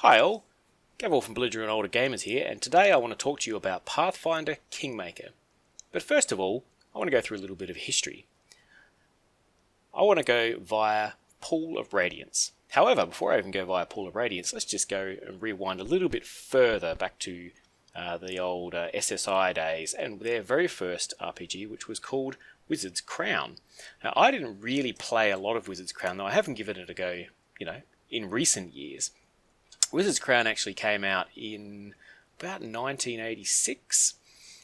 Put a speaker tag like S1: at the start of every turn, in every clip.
S1: Hi all, Gavel from Belligerent Older Gamers here, and today I want to talk to you about Pathfinder Kingmaker. But first of all, I want to go through a little bit of history. I want to go via Pool of Radiance. However, before I even go via Pool of Radiance, let's just go and rewind a little bit further back to the old SSI days and their very first RPG, which was called Wizard's Crown. Now, I didn't really play a lot of Wizard's Crown, though I haven't given it a go, in recent years. Wizard's Crown actually came out in about 1986,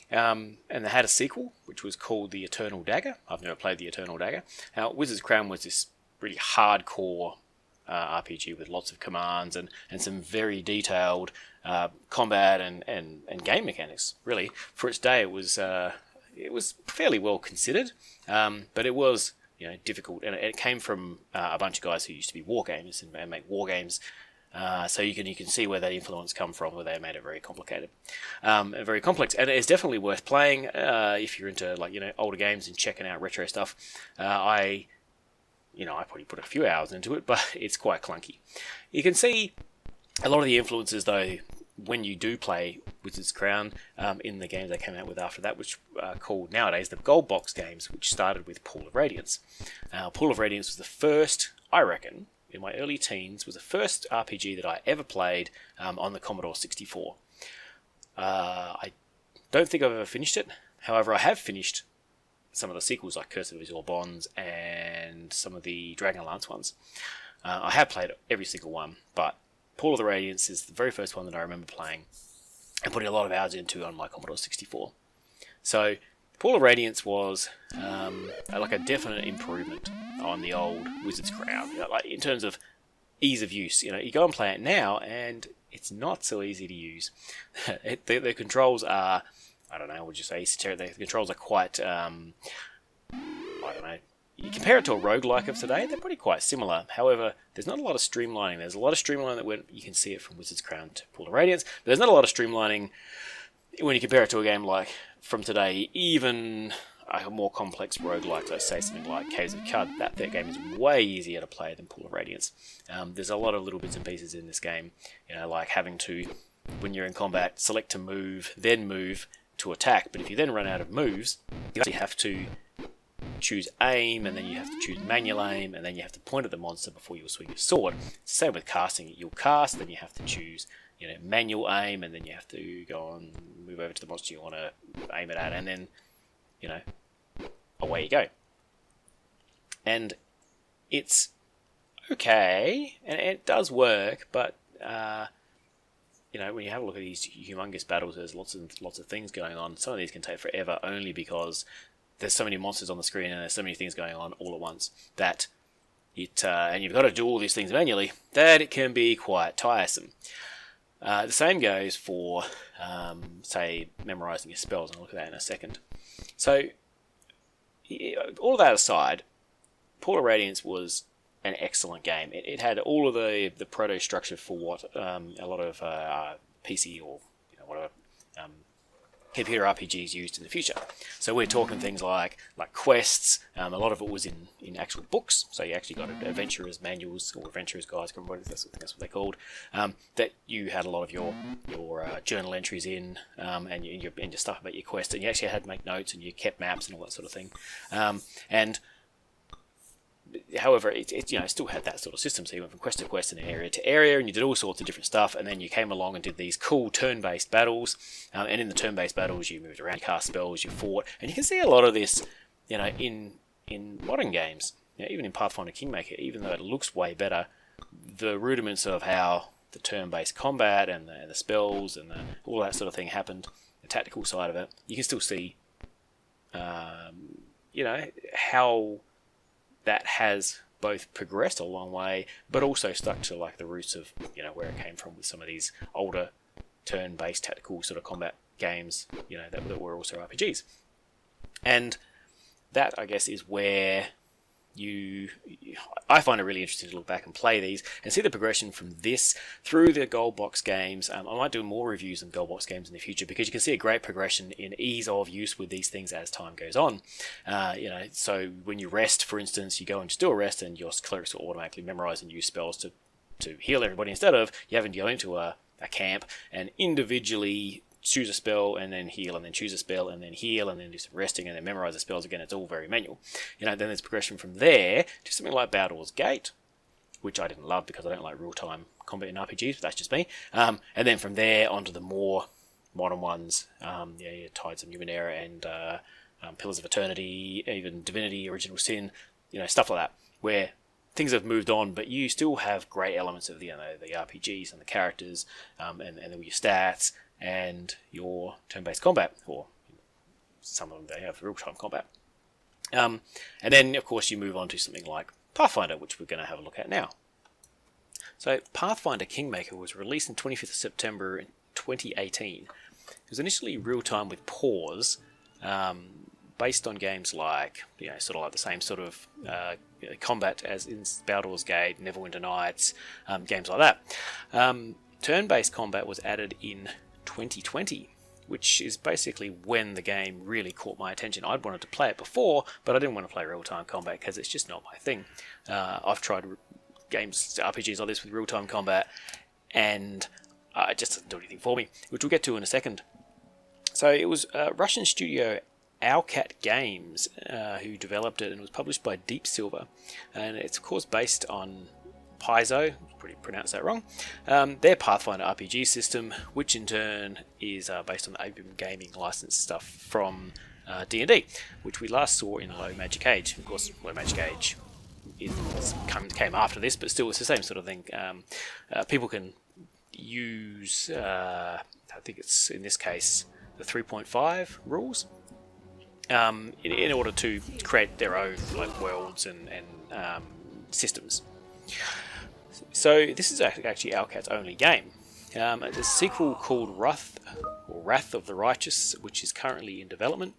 S1: and they had a sequel, which was called The Eternal Dagger. I've never played The Eternal Dagger. Now, Wizard's Crown was this really hardcore RPG with lots of commands and some very detailed combat and game mechanics. Really, for its day, it was fairly well considered, but it was difficult, and it came from a bunch of guys who used to be war gamers and make war games. So you can see where that influence come from, where they made it very complicated, very complex, and it's definitely worth playing if you're into older games and checking out retro stuff. I probably put a few hours into it, but it's quite clunky. You can see a lot of the influences though when you do play Wizard's Crown in the games they came out with after that, which are called nowadays the Gold Box games, which started with Pool of Radiance. Pool of Radiance was the first, I reckon, in my early teens, was the first RPG that I ever played on the Commodore 64. I don't think I've ever finished it. However, I have finished some of the sequels like Curse of Azure Bonds and some of the Dragonlance ones. I have played every single one, but Pool of the Radiance is the very first one that I remember playing and putting a lot of hours into on my Commodore 64. So Pool of Radiance was like a definite improvement on the old Wizard's Crown, like in terms of ease of use. You go and play it now, and it's not so easy to use. The controls are, I don't know, would you say esoteric? The controls are quite, I don't know. You compare it to a roguelike of today, they're pretty quite similar. However, there's not a lot of streamlining. There's a lot of streamlining that you can see it from Wizard's Crown to Pool of Radiance, but there's not a lot of streamlining when you compare it to a game like from today, even a more complex roguelike, let's say something like Caves of Cud. That game is way easier to play than Pool of Radiance. There's a lot of little bits and pieces in this game, like having to, when you're in combat, select to move, then move to attack. But if you then run out of moves, you actually have to choose aim, and then you have to choose manual aim, and then you have to point at the monster before you swing your sword. It's the same with casting. You'll cast, then you have to choose manual aim, and then you have to go on, move over to the monster you want to aim it at, and then, away you go. And it's okay, and it does work, but, when you have a look at these humongous battles, there's lots of things going on. Some of these can take forever, only because there's so many monsters on the screen, and there's so many things going on all at once, that and you've got to do all these things manually, that it can be quite tiresome. The same goes for, say, memorizing your spells, and I'll look at that in a second. So, all of that aside, Pool of Radiance was an excellent game. It had all of the proto structure for what a lot of PC or whatever computer RPGs used in the future. So we're talking things like quests. A lot of it was in actual books. So you actually got adventurers manuals or adventurers guides. That's what they're called. That you had a lot of your journal entries in, and your stuff about your quest, and you actually had to make notes, and you kept maps and all that sort of thing. And however, it still had that sort of system. So you went from quest to quest and area to area, and you did all sorts of different stuff. And then you came along and did these cool turn-based battles. And in the turn-based battles, you moved around, you cast spells, you fought, and you can see a lot of this, in modern games. Even in Pathfinder Kingmaker, even though it looks way better, the rudiments of how the turn-based combat and the spells and all that sort of thing happened, the tactical side of it, you can still see, how that has both progressed a long way, but also stuck to the roots of where it came from with some of these older turn-based tactical sort of combat games, that were also RPGs. And that, I guess, is where I find it really interesting to look back and play these and see the progression from this through the Gold Box games. I might do more reviews on Gold Box games in the future, because you can see a great progression in ease of use with these things as time goes on. So when you rest, for instance, you go and just do a rest, and your clerics will automatically memorize and use spells to to heal everybody, instead of you having to go into a camp and individually choose a spell and then heal, and then choose a spell and then heal, and then do some resting and then memorize the spells again. It's all very manual. Then there's progression from there to something like Baldur's Gate, which I didn't love because I don't like real-time combat in RPGs, but that's just me. And then from there onto the more modern ones, Tides of Numenera and Pillars of Eternity, even Divinity, Original Sin, stuff like that, where things have moved on, but you still have great elements of the RPGs and the characters, and your stats and your turn-based combat, or some of them they have real-time combat. And then, of course, you move on to something like Pathfinder, which we're going to have a look at now. So, Pathfinder Kingmaker was released on 25th of September 2018. It was initially real-time with pause, based on games like, sort of like the same sort of combat as in Baldur's Gate, Neverwinter Nights, games like that. Turn-based combat was added in 2020, which is basically when the game really caught my attention. I'd wanted to play it before, but I didn't want to play real-time combat because it's just not my thing. I've tried games, RPGs like this with real-time combat, and it just doesn't do anything for me, which we'll get to in a second. So it was Russian studio Owlcat Games who developed it, and it was published by Deep Silver, and it's of course based on Paizo, probably pronounced that wrong, their Pathfinder RPG system, which in turn is based on the Open Gaming license stuff from D&D, which we last saw in Low Magic Age. Of course, Low Magic Age came after this, but still it's the same sort of thing. People can use, I think it's in this case, the 3.5 rules, in order to create their own worlds and systems. So this is actually Owlcat's only game. There's a sequel called Wrath of the Righteous, which is currently in development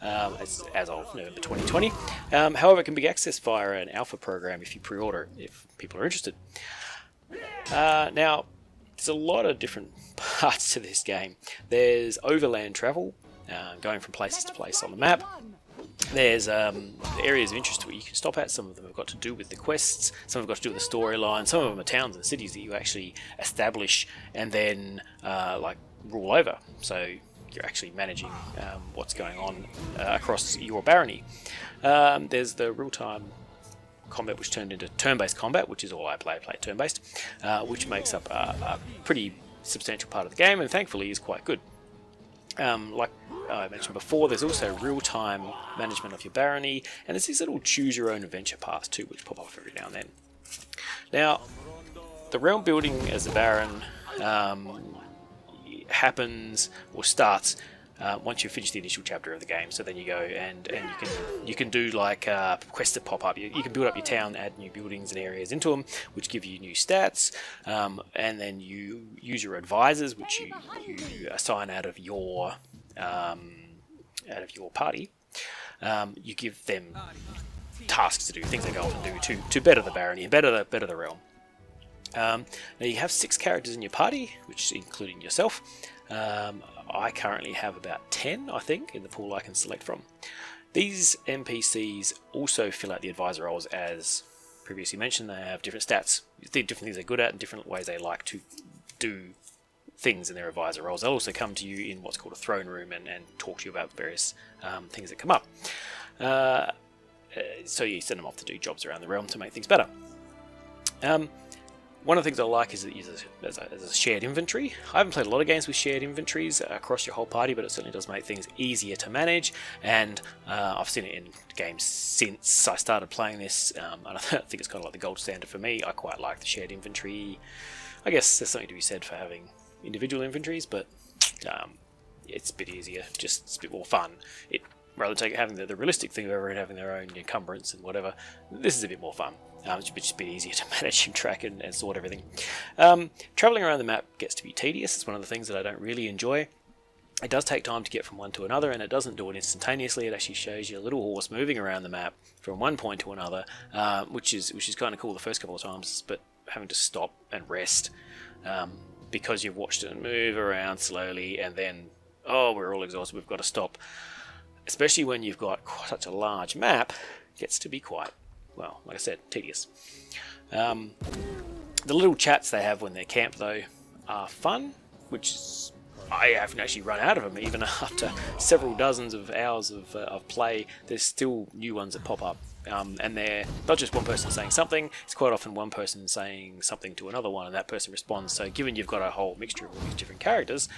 S1: as of November 2020. However, it can be accessed via an alpha program if you pre-order, if people are interested. Now, there's a lot of different parts to this game. There's overland travel, going from places to place on the map. There's areas of interest where you can stop at. Some of them have got to do with the quests, some have got to do with the storyline, some of them are towns and cities that you actually establish and then rule over. So you're actually managing what's going on across your barony. There's the real-time combat, which turned into turn-based combat, which is all I play turn-based, which makes up a pretty substantial part of the game, and thankfully is quite good. Like I mentioned before, there's also real-time management of your barony, and there's these little choose-your-own-adventure paths too, which pop up every now and then. Now, the realm building as a baron happens or starts once you finish the initial chapter of the game. So then you go and you can do quests that pop up. You can build up your town, add new buildings and areas into them, which give you new stats, and then you use your advisors, which you assign out of your party. You give them tasks to do, things they go off and do to better the barony and better the realm. Now you have 6 characters in your party, which including yourself. I currently have about 10, I think, in the pool I can select from. These NPCs also fill out the advisor roles, as previously mentioned. They have different stats, different things they're good at, and different ways they like to do things in their advisor roles. They'll also come to you in what's called a throne room and talk to you about various things that come up. So you send them off to do jobs around the realm to make things better. One of the things I like is that it uses as a shared inventory. I haven't played a lot of games with shared inventories across your whole party, but it certainly does make things easier to manage, and I've seen it in games since I started playing this, and I think it's kind of like the gold standard for me. I quite like the shared inventory. I guess there's something to be said for having individual inventories, but it's a bit easier, just it's a bit more fun. Rather than having the realistic thing of everyone having their own encumbrance and whatever, this is a bit more fun. It's just a bit easier to manage and track and sort everything. Travelling around the map gets to be tedious. It's one of the things that I don't really enjoy. It does take time to get from one to another, and it doesn't do it instantaneously. It actually shows you a little horse moving around the map from one point to another, which is kind of cool the first couple of times, but having to stop and rest because you've watched it move around slowly, and then, we're all exhausted, we've got to stop. Especially when you've got such a large map, it gets to be quite, well, like I said, tedious. The little chats they have when they're camped, though, are fun, which is, I haven't actually run out of them. Even after several dozens of hours of play, there's still new ones that pop up. And they're not just one person saying something, it's quite often one person saying something to another one, and that person responds. So given you've got a whole mixture of all these different characters,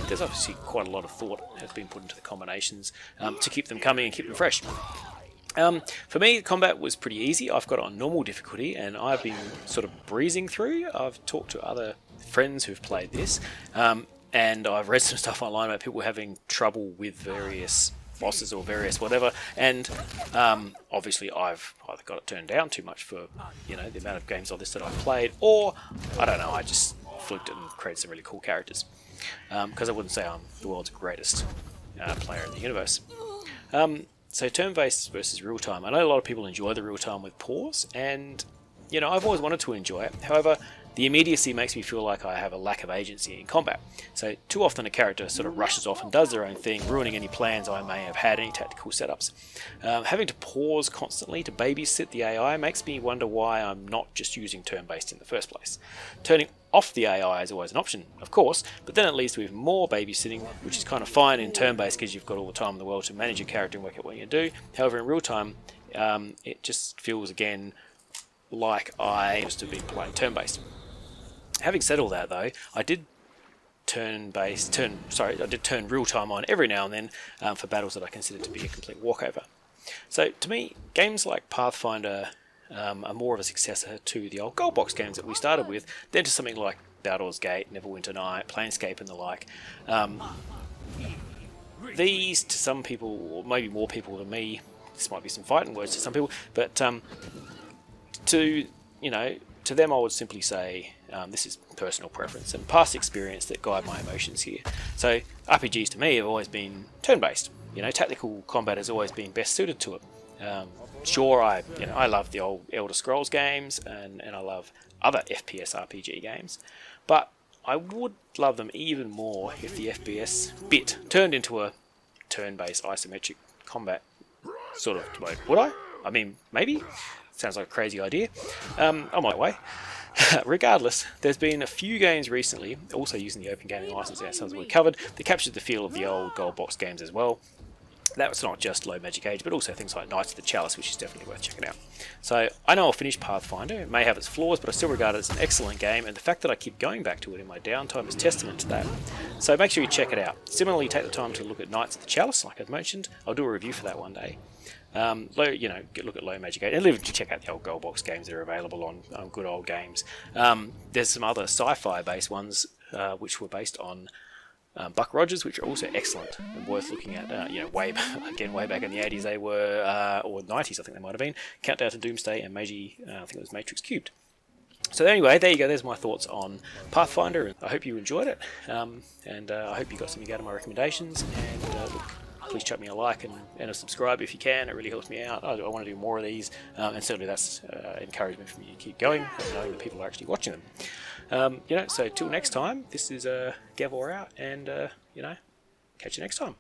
S1: there's obviously quite a lot of thought has been put into the combinations to keep them coming and keep them fresh. For me, combat was pretty easy. I've got it on normal difficulty, and I've been sort of breezing through. I've talked to other friends who've played this, and I've read some stuff online about people having trouble with various bosses or various whatever, and obviously I've either got it turned down too much for the amount of games like this that I've played, or I don't know, I just flicked it and created some really cool characters, because I wouldn't say I'm the world's greatest player in the universe. So turn-based versus real-time. I know a lot of people enjoy the real-time with pause, and I've always wanted to enjoy it. However, the immediacy makes me feel like I have a lack of agency in combat. So too often a character sort of rushes off and does their own thing, ruining any plans I may have had, any tactical setups. Having to pause constantly to babysit the AI makes me wonder why I'm not just using turn-based in the first place. Turning off the AI is always an option, of course, but then it leads to even more babysitting, which is kind of fine in turn-based because you've got all the time in the world to manage your character and work out what you do. However, in real time, it just feels again like I used to be playing turn-based. Having said all that, though, I did turn real time on every now and then for battles that I consider to be a complete walkover. So to me, games like Pathfinder are more of a successor to the old gold box games that we started with than to something like Baldur's Gate, Neverwinter Night, Planescape, and the like. These, to some people, or maybe more people than me, this might be some fighting words to some people, but to them I would simply say this is personal preference and past experience that guide my emotions here. So RPGs to me have always been turn-based. Tactical combat has always been best suited to it. Sure, I love the old Elder Scrolls games and I love other FPS RPG games, but I would love them even more if the FPS bit turned into a turn-based isometric combat sort of mode. Would I? I mean, maybe. Sounds like a crazy idea. On my way. Regardless, there's been a few games recently, also using the Open Gaming License, as we covered, that captured the feel of the old gold box games as well. That's not just Low Magic Age, but also things like Knights of the Chalice, which is definitely worth checking out. So I know I'll finish Pathfinder. It may have its flaws, but I still regard it as an excellent game, and the fact that I keep going back to it in my downtime is testament to that. So make sure you check it out. Similarly, take the time to look at Knights of the Chalice, like I've mentioned. I'll do a review for that one day. Look at Low Magic Age, and check out the old gold box games that are available on Good Old Games. There's some other sci-fi based ones which were based on Buck Rogers, which are also excellent and worth looking at. Way back in the 80s they were, or 90s I think they might have been. Countdown to Doomsday and I think it was Matrix Cubed. So anyway, there you go. There's my thoughts on Pathfinder. I hope you enjoyed it, and I hope you got something out of my recommendations. And please chuck me a like and a subscribe if you can. It really helps me out. I want to do more of these, and certainly that's encouragement for me to keep going, and knowing that people are actually watching them. So till next time, this is Gavor out, and catch you next time.